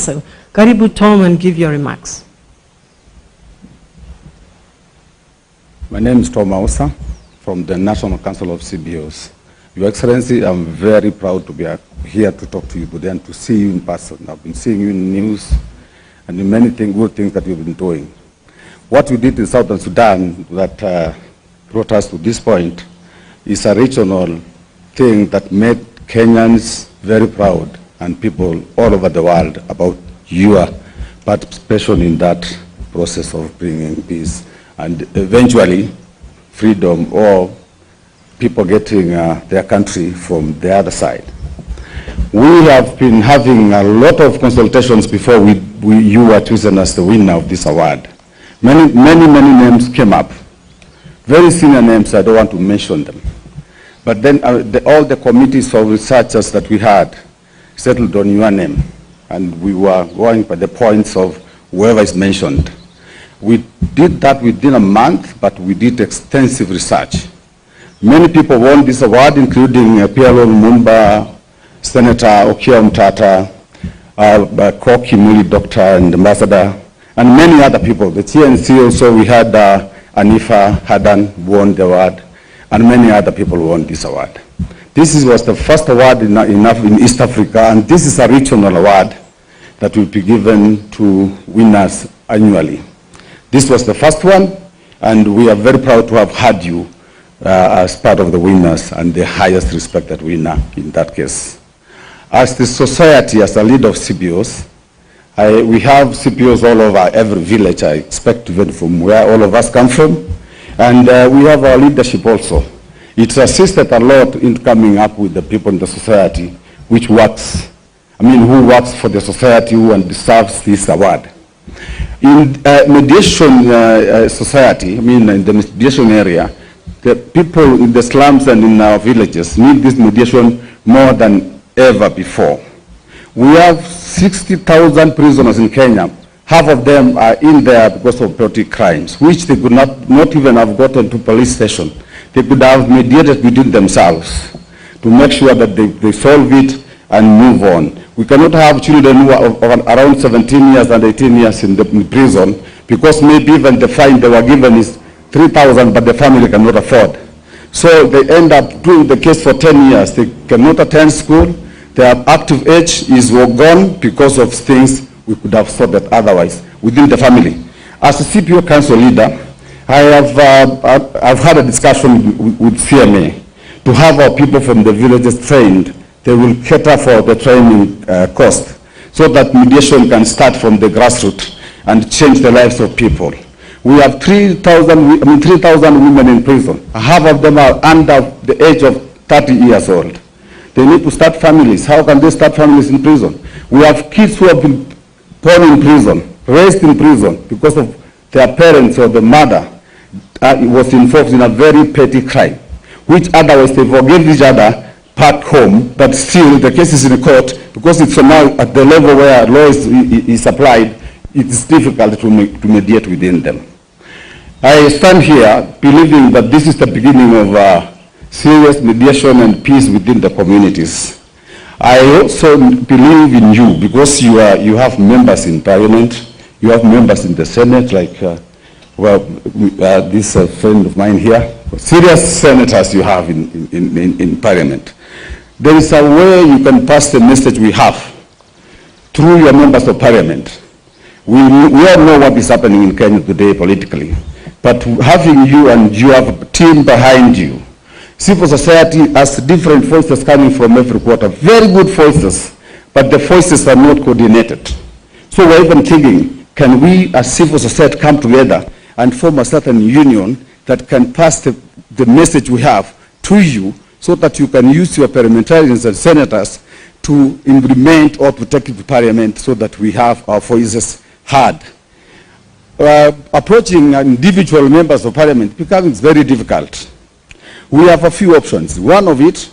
Mombasa. Karibu Tom, and give your remarks. My name is Tom Mausa from the National Council of CBOs. Your Excellency, I'm very proud to be here to talk to you today and to see you in person. I've been seeing you in news and in many good things that you've been doing. What we did in Southern Sudan that brought us to this point is a regional thing that made Kenyans very proud and people all over the world about your participation in that process of bringing peace and eventually freedom, or people getting their country from the other side. We have been having a lot of consultations before you were chosen as the winner of this award. Many names came up. Very senior names, I don't want to mention them. But then all the committees of researchers that we had settled on your name, and we were going by the points of whoever is mentioned. We did that within a month, but we did extensive research. Many people won this award, including Pierre Lumumba, Senator Okia Mtata, Koki Muli, Doctor and Ambassador, and many other people. The TNC also, we had Anifa Hadan won the award, and many other people won this award. This was the first award in East Africa, and this is a regional award that will be given to winners annually. This was the first one, and we are very proud to have had you as part of the winners and the highest respected winner in that case. As the society, as a leader of CBOs, we have CBOs all over every village, I expect, even from where all of us come from. And we have our leadership also. It's assisted a lot in coming up with the people in the society which works, who works for the society and deserves this award. In mediation society, in the mediation area, the people in the slums and in our villages need this mediation more than ever before. We have 60,000 prisoners in Kenya. Half of them are in there because of petty crimes, which they could not even have gotten to police station. They could have mediated within themselves to make sure that they solve it and move on. We cannot have children who are around 17 years and 18 years in prison because maybe even the fine they were given is 3,000, but the family cannot afford. So they end up doing the case for 10 years. They cannot attend school. Their active age is gone because of things we could have sorted otherwise within the family. As a CPO council leader, I've had a discussion with CMA to have our people from the villages trained. They will cater for the training cost so that mediation can start from the grassroots and change the lives of people. We have 3,000 women in prison. Half of them are under the age of 30 years old. They need to start families. How can they start families in prison? We have kids who have been born in prison, raised in prison because of their parents or the mother was involved in a very petty crime, which otherwise they forgive each other back home, but still the case is in court because it's now at the level where law is applied. It is difficult to mediate within them. I stand here believing that this is the beginning of serious mediation and peace within the communities. I also believe in you because you have members in Parliament, you have members in the Senate, like this friend of mine here. Serious senators you have in Parliament. There is a way you can pass the message we have through your members of Parliament. We all know what is happening in Kenya today politically, but having you and you have a team behind you, civil society has different voices coming from every quarter, very good voices, but the voices are not coordinated. So we're even thinking, can we as civil society come together and form a certain union that can pass the message we have to you so that you can use your parliamentarians and senators to implement or to take it to Parliament so that we have our voices heard. Approaching individual members of Parliament becomes very difficult. We have a few options. One of it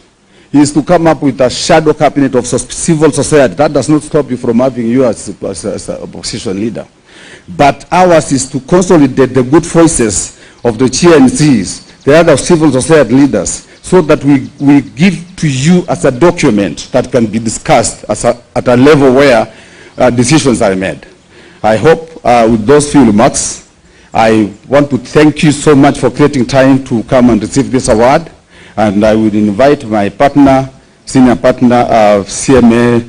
is to come up with a shadow cabinet of civil society. That does not stop you from having you as an opposition leader. But ours is to consolidate the good voices of the TNCs, the other civil society leaders, so that we give to you as a document that can be discussed at a level where decisions are made. I hope with those few remarks, I want to thank you so much for creating time to come and receive this award. And I would invite my partner, senior partner of CMA,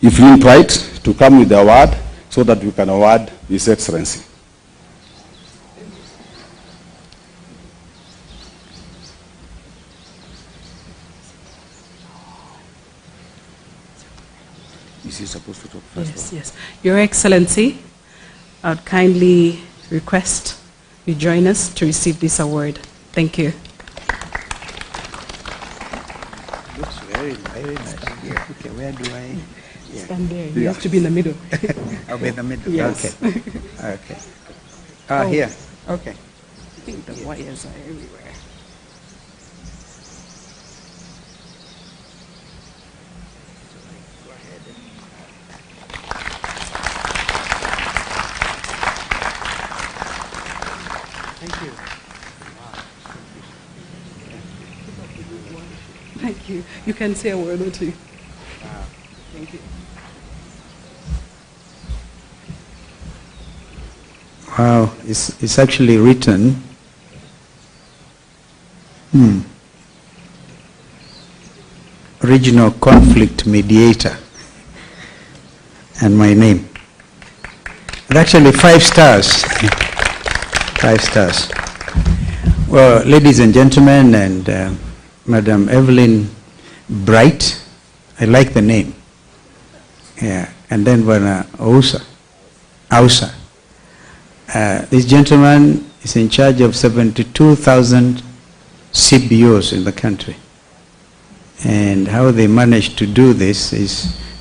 Evelyn Wright, to come with the award so that we can award His Excellency. Is he supposed to talk first? Yes, yes. Your Excellency, I would kindly request you join us to receive this award. Thank you. Looks very, very nice. Yeah. Okay, where do I? Yeah. Stand there. You have to be in the middle. I'll be in the middle. Yes. Okay. Okay. Oh. Here. Okay. I think the wires are everywhere. Thank you. Thank you. You can say a word or two. Wow. Thank you. Wow, it's actually written. Regional conflict mediator. And my name. It's actually 5 stars. 5 stars. Well, ladies and gentlemen, and Madam Evelyn Bright, I like the name. Yeah, and then Bwana Ausa. This gentleman is in charge of 72,000 CBOs in the country. And how they managed to do this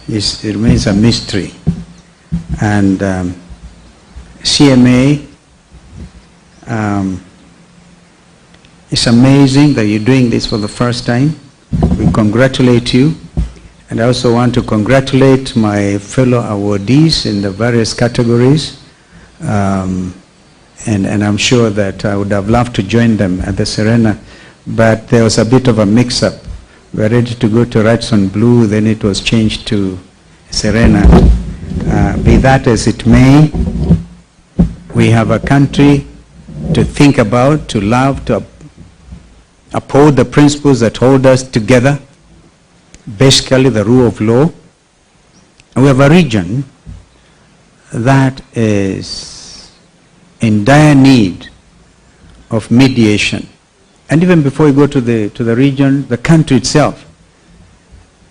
it remains a mystery. And CMA, it's amazing that you're doing this for the first time. We congratulate you. And I also want to congratulate my fellow awardees in the various categories. And I'm sure that I would have loved to join them at the Serena, but there was a bit of a mix-up. We were ready to go to Radisson Blue, then it was changed to Serena. Be that as it may, we have a country to think about, to love, to uphold the principles that hold us together, basically the rule of law. And we have a region that is in dire need of mediation. And even before we go to the region, the country itself.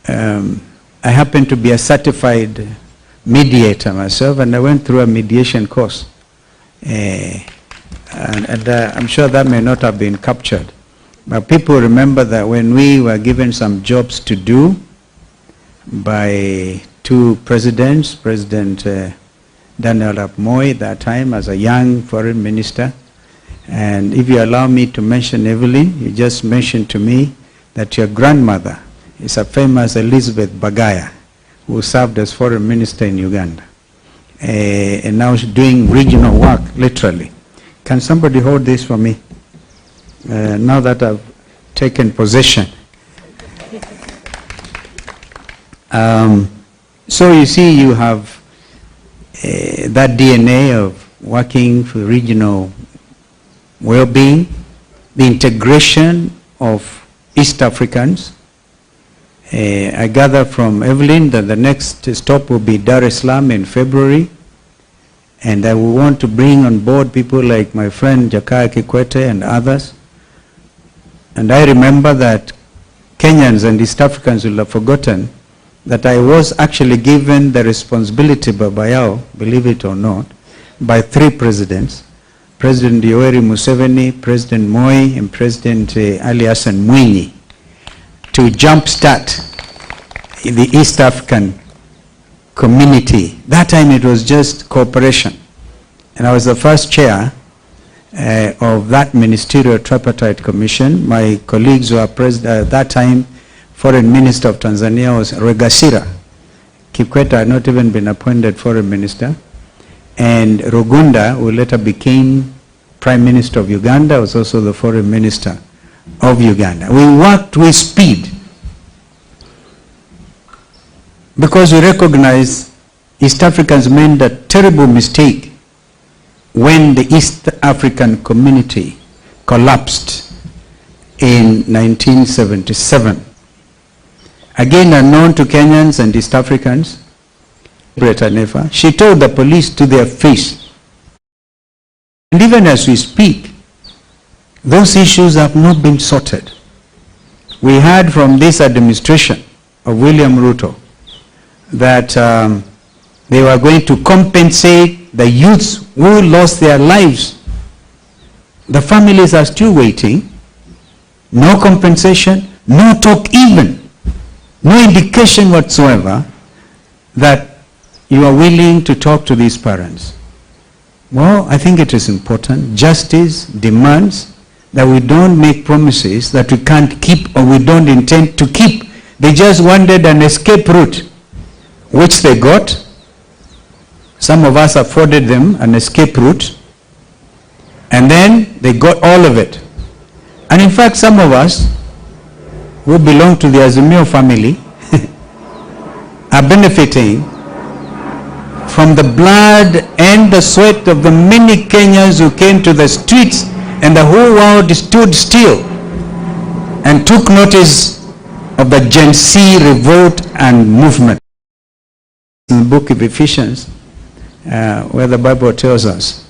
I happen to be a certified mediator myself, and I went through a mediation course. And I'm sure that may not have been captured. But people remember that when we were given some jobs to do by 2 presidents, President Daniel Arap Moi, that time as a young foreign minister. And if you allow me to mention Evelyn, you just mentioned to me that your grandmother is a famous Elizabeth Bagaya, who served as foreign minister in Uganda. And now she's doing regional work, literally. Can somebody hold this for me? Now that I've taken possession. So you see, you have that DNA of working for regional well-being, the integration of East Africans. I gather from Evelyn that the next stop will be Dar es Salaam in February, and I will want to bring on board people like my friend Jakaya Kikwete and others. And I remember that Kenyans and East Africans will have forgotten that I was actually given the responsibility by Bayao, believe it or not, by 3 presidents, President Yoweri Museveni, President Moi, and President Ali Hassan Mwinyi, to jumpstart the East African community. That time it was just cooperation. And I was the first chair of that ministerial tripartite commission. My colleagues were at that time, Foreign Minister of Tanzania was Regasira. Kikwete had not even been appointed foreign minister. And Rugunda, who later became Prime Minister of Uganda, was also the foreign minister of Uganda. We worked with speed because we recognize East Africans made a terrible mistake when the East African community collapsed in 1977. Again, unknown to Kenyans and East Africans, she told the police to their face. And even as we speak, those issues have not been sorted. We heard from this administration of William Ruto that they were going to compensate the youths who lost their lives. The families are still waiting. No compensation, no talk even, no indication whatsoever that you are willing to talk to these parents. Well, I think it is important. Justice demands that we don't make promises that we can't keep or we don't intend to keep. They just wanted an escape route, which they got. Some of us afforded them an escape route, and then they got all of it. And in fact, some of us who belong to the Azimio family are benefiting from the blood and the sweat of the many Kenyans who came to the streets, and the whole world stood still and took notice of the Gen Z revolt and movement. In the book of Ephesians, where the Bible tells us,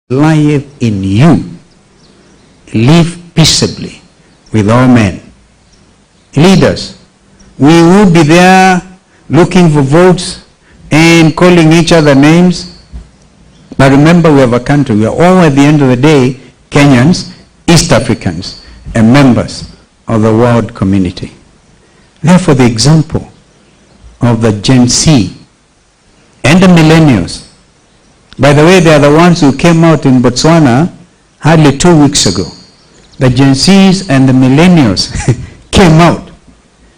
live in you, live peaceably with all men. Leaders, we will be there looking for votes and calling each other names. But remember, we have a country. We are all, at the end of the day, Kenyans, East Africans, and members of the world community. Therefore, the example of the Gen Z and the millennials, by the way, they are the ones who came out in Botswana hardly 2 weeks ago. The Gen Zs and the millennials came out.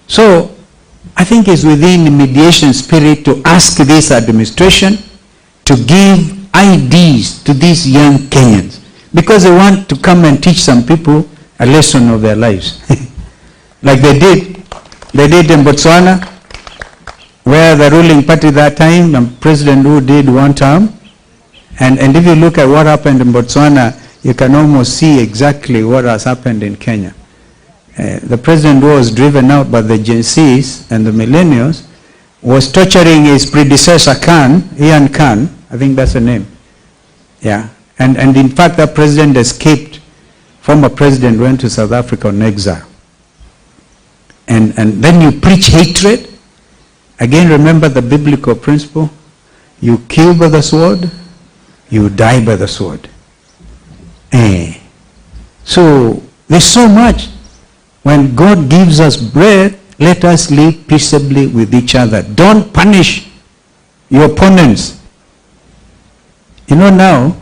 So, I think it's within the mediation spirit to ask this administration to give IDs to these young Kenyans, because they want to come and teach some people a lesson of their lives. Like they did in Botswana, where the ruling party that time, the president who did one term, and if you look at what happened in Botswana, you can almost see exactly what has happened in Kenya. The president who was driven out by the Gen Zs and the millennials was torturing his predecessor Ian Khan, I think that's the name. Yeah. And in fact, that president escaped. Former president went to South Africa on exile. And then you preach hatred. Again, remember the biblical principle. You kill by the sword, you die by the sword. So there's so much. When God gives us bread, let us live peaceably with each other. Don't punish your opponents. You know, now,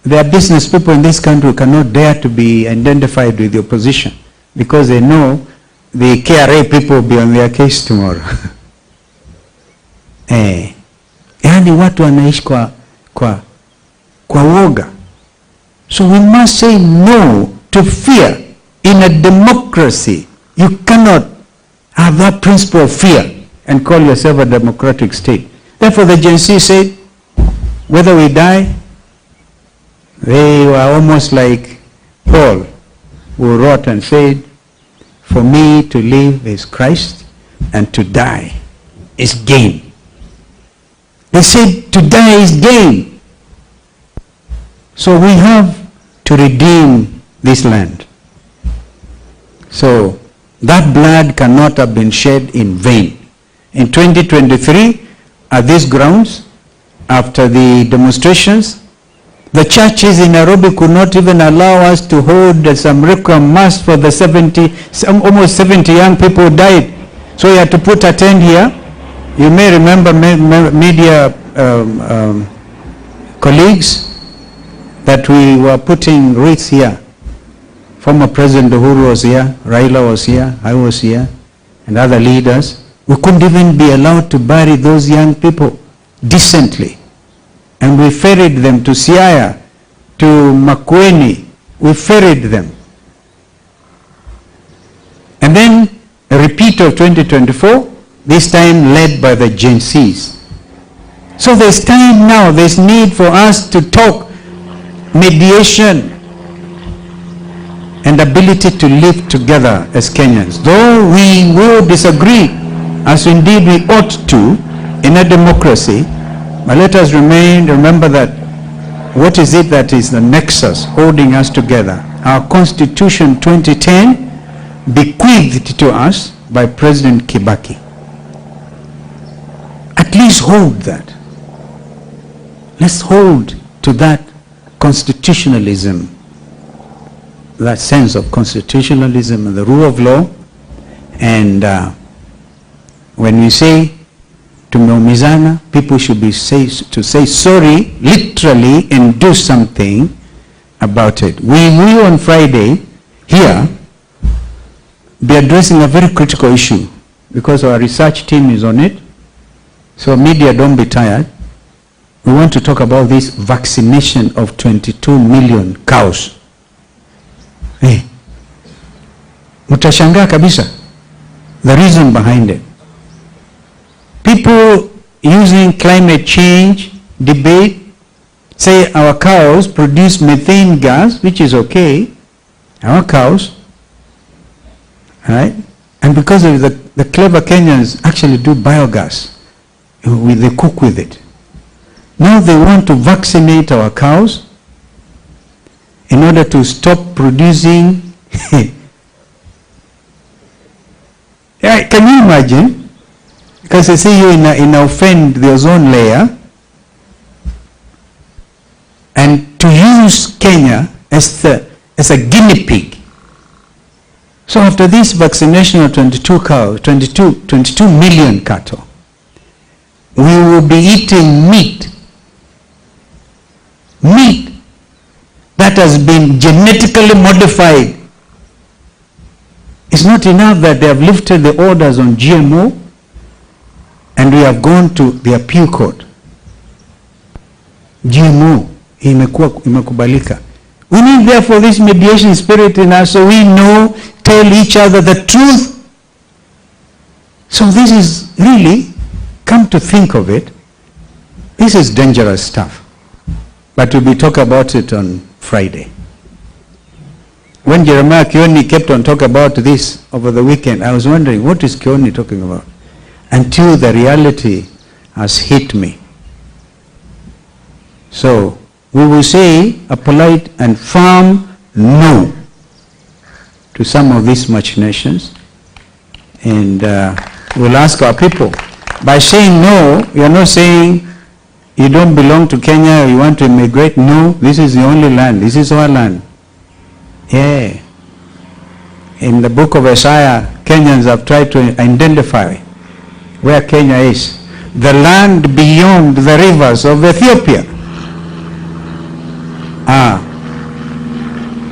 there are business people in this country who cannot dare to be identified with the opposition because they know the KRA people will be on their case tomorrow. Yani watu wanaishi kwa woga. So we must say no to fear. In a democracy, you cannot have that principle of fear and call yourself a democratic state. Therefore, the Gen Z said, whether we die, they were almost like Paul, who wrote and said, for me to live is Christ, and to die is gain. They said to die is gain. So we have to redeem this land. So that blood cannot have been shed in vain. In 2023, at these grounds, after the demonstrations, the churches in Nairobi could not even allow us to hold some requiem mass for the almost 70 young people who died. So we had to put a tent here. You may remember media colleagues that we were putting wreaths here. Former President Uhuru was here, Raila was here, I was here, and other leaders. We couldn't even be allowed to bury those young people decently. And we ferried them to Siaya, to Makwiny. We ferried them. And then a repeat of 2024, this time led by the Gen Zs. So there's time now, there's need for us to talk mediation and ability to live together as Kenyans. Though we will disagree, as indeed we ought to in a democracy, but let us remember that what is it that is the nexus holding us together? Our Constitution 2010, bequeathed to us by President Kibaki. At least hold that. Let's hold to that constitutionalism, that sense of constitutionalism and the rule of law. And when we say tumeumizana, people should be say sorry literally and do something about it. We will on Friday here be addressing a very critical issue because our research team is on it. So media, don't be tired. We want to talk about this vaccination of 22 million cows. Hey, mutashangaa kabisa the reason behind it. People using climate change debate say our cows produce methane gas, which is okay, our cows, right? And because of the clever Kenyans actually do biogas, they cook with it. Now they want to vaccinate our cows in order to stop producing. Yeah, can you imagine? Because they say you in offend the ozone layer, and to use Kenya as a guinea pig. So after this vaccination of 22 million cattle, we will be eating meat that has been genetically modified. It's not enough that they have lifted the orders on GMO and we have gone to the appeal court. GMO imekubalika. We need therefore this mediation spirit in us so we know, tell each other the truth. So this is really, come to think of it, this is dangerous stuff. But we'll be talking about it on Friday. When Jeremiah Kioni kept on talking about this over the weekend, I was wondering, what is Kioni talking about? Until the reality has hit me. So, we will say a polite and firm no to some of these machinations. And we'll ask our people. By saying no, you're not saying you don't belong to Kenya, you want to immigrate. No, this is the only land. This is our land. Yeah. In the book of Isaiah, Kenyans have tried to identify where Kenya is. The land beyond the rivers of Ethiopia.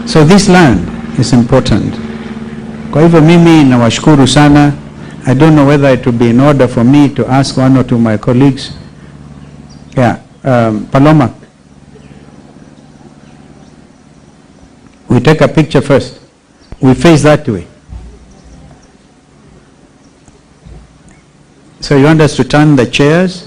So this land is important. Kwa hivyo mimi nawashukuru sana. I don't know whether it will be in order for me to ask one or two of my colleagues. Yeah, Paloma. We take a picture first. We face that way. So you want us to turn the chairs?